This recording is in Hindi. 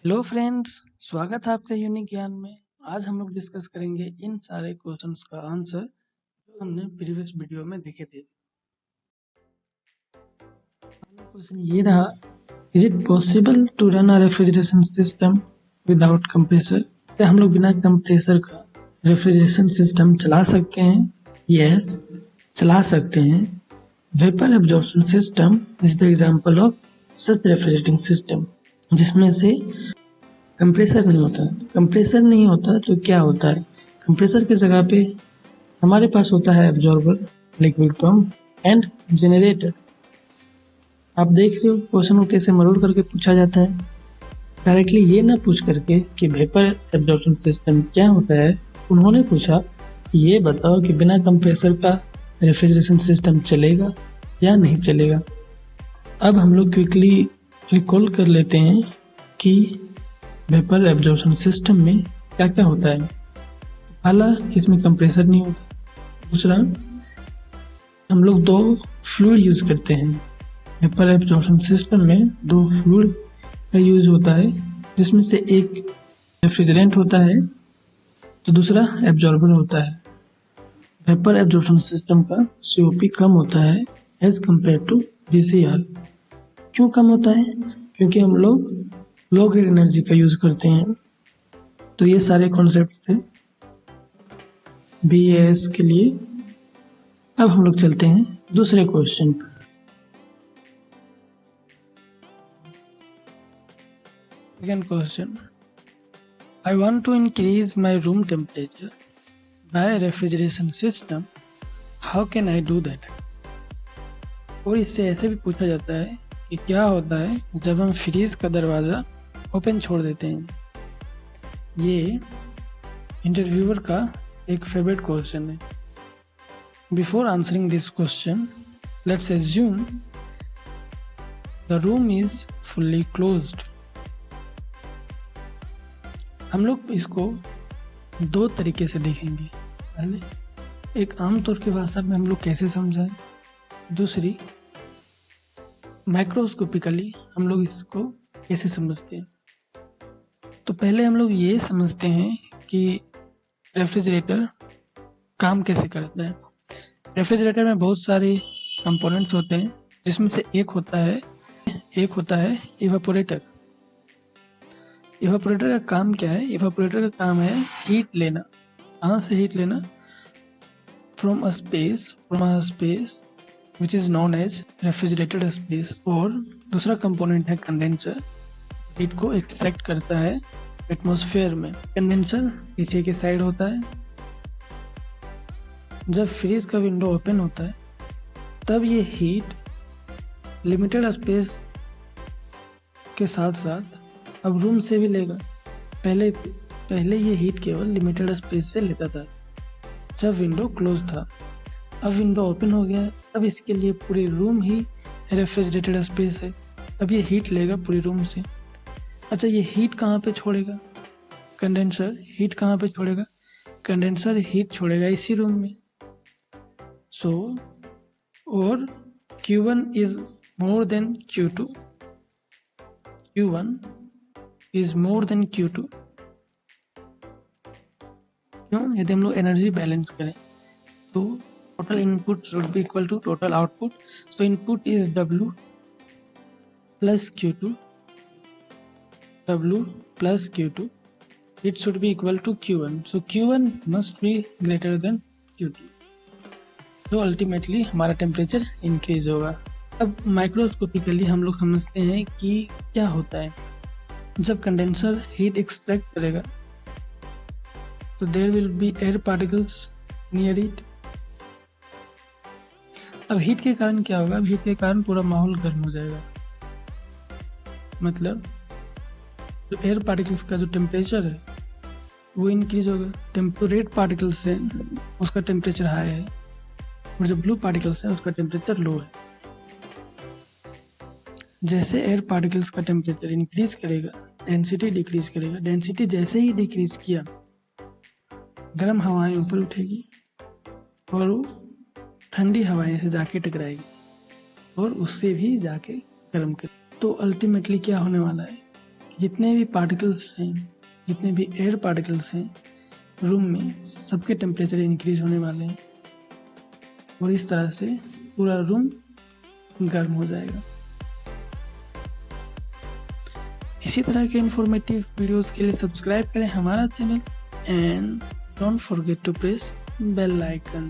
हेलो फ्रेंड्स, स्वागत है आपका यूनिक ज्ञान में। आज हम लोग डिस्कस करेंगे इन सारे क्वेश्चंस का आंसर जो हमने प्रीवियस वीडियो में देखे थे। क्वेश्चन ये रहा, is it possible to run a refrigeration system without compressor? क्या हम लोग बिना कंप्रेसर का रेफ्रिजरेशन सिस्टम चला सकते हैं? यस, चला सकते हैं। Vapour absorption system is the example of such refrigerating system, जिसमें से कंप्रेसर नहीं होता। कंप्रेसर नहीं होता तो क्या होता है? कंप्रेसर की जगह पे हमारे पास होता है absorber, liquid pump and generator. आप देख रहे हो क्वेश्चन को कैसे मरोड़ करके पूछा जाता है। डायरेक्टली ये ना पूछ करके कि वेपर एब्जॉर्प्शन सिस्टम क्या होता है, उन्होंने पूछा ये बताओ कि बिना कंप्रेसर का रेफ्रिजरेशन सिस्टम चलेगा या नहीं चलेगा। अब हम लोग क्विकली रिकॉल कर लेते हैं कि वेपर एब्जॉर्प्शन सिस्टम में क्या क्या होता है। पहला, इसमें कंप्रेसर नहीं होता। दूसरा, हम लोग दो फ्लूइड यूज करते हैं। वेपर एब्जॉर्प्शन सिस्टम में दो फ्लूइड का यूज होता है, जिसमें से एक रेफ्रिजरेंट होता है तो दूसरा एब्जॉर्बर होता है। वेपर एब्जॉर्प्शन सिस्टम का COP कम होता है एज कम्पेयर टू VCR। क्यों कम होता है? क्योंकि हम लोग लो ग्रेड एनर्जी का यूज करते हैं। तो ये सारे कॉन्सेप्ट थे BAS के लिए। अब हम लोग चलते हैं दूसरे क्वेश्चन पर। Second question, I want to increase my room temperature by refrigeration system, how can I do that? और इससे ऐसे भी पूछा जाता है कि क्या होता है जब हम फ्रीज का दरवाज़ा ओपन छोड़ देते हैं। ये इंटरव्यूअर का एक फेवरेट क्वेश्चन है। Before answering this question, let's assume the room is fully closed. हम लोग इसको दो तरीके से देखेंगे। पहले, एक आमतौर की भाषा में हम लोग कैसे समझाएं। दूसरी, माइक्रोस्कोपिकली हम लोग इसको कैसे समझते हैं। तो पहले हम लोग ये समझते हैं कि रेफ्रिजरेटर काम कैसे करता है। रेफ्रिजरेटर में बहुत सारे कंपोनेंट्स होते हैं, जिसमें से एक होता है इवेपोरेटर। इवेपोरेटर का काम क्या है? इवेपोरेटर का काम है हीट लेना। कहाँ से हीट लेना? From a space which is known as refrigerated space. और दूसरा कंपोनेंट है कंडेंसर, हीट को एक्सट्रैक्ट करता है एटमॉस्फेयर में। कंडेंसर पीछे के साइड होता है। जब फ्रीज का विंडो ओपन होता है तब ये हीट लिमिटेड स्पेस के साथ साथ अब रूम से भी लेगा। पहले ये हीट केवल लिमिटेड स्पेस से लेता था जब विंडो क्लोज था। अब विंडो ओपन हो गया, अब इसके लिए पूरी रूम ही रेफ्रिजरेटेड स्पेस है। अब ये हीट लेगा पूरी रूम से। अच्छा, ये हीट कहाँ पे छोड़ेगा? कंडेंसर हीट कहाँ पे छोड़ेगा? कंडेंसर हीट छोड़ेगा इसी रूम में। सो और Q1 is more than Q2. Q1 is more than Q2। क्यों? यदि हम लोग एनर्जी बैलेंस करें तो total input should be equal to total output. So input is W plus Q2, W plus Q2, it should be equal to Q1. So Q1 must be greater than Q2. तो अल्टीमेटली हमारा टेम्परेचर इंक्रीज होगा। अब माइक्रोस्कोपिकली हम लोग समझते हैं कि क्या होता है। जब कंडेंसर हीट एक्सट्रैक्ट करेगा तो there will be air particles near it. अब हीट के कारण क्या होगा? अब हीट के कारण पूरा माहौल गर्म हो जाएगा। मतलब जो एयर पार्टिकल्स का जो टेम्परेचर है वो इंक्रीज होगा। टेम्परेट पार्टिकल्स से उसका टेम्परेचर हाई है और जो ब्लू पार्टिकल्स है उसका टेम्परेचर लो है। जैसे एयर पार्टिकल्स का टेम्परेचर इंक्रीज करेगा, डेंसिटी डिक्रीज करेगा। डेंसिटी जैसे ही डिक्रीज किया, गर्म हवाएं ऊपर उठेगी और वो ठंडी हवाएं से जाके टकराएगी और उससे भी जाके गर्म करेगी। तो अल्टीमेटली क्या होने वाला है कि जितने भी पार्टिकल्स हैं, जितने भी एयर पार्टिकल्स हैं रूम में, सबके टेम्परेचर इंक्रीज होने वाले हैं और इस तरह से पूरा रूम गर्म हो जाएगा। इसी तरह के इंफॉर्मेटिव वीडियोस के लिए सब्सक्राइब करें हमारा channel and don't forget to press bell icon.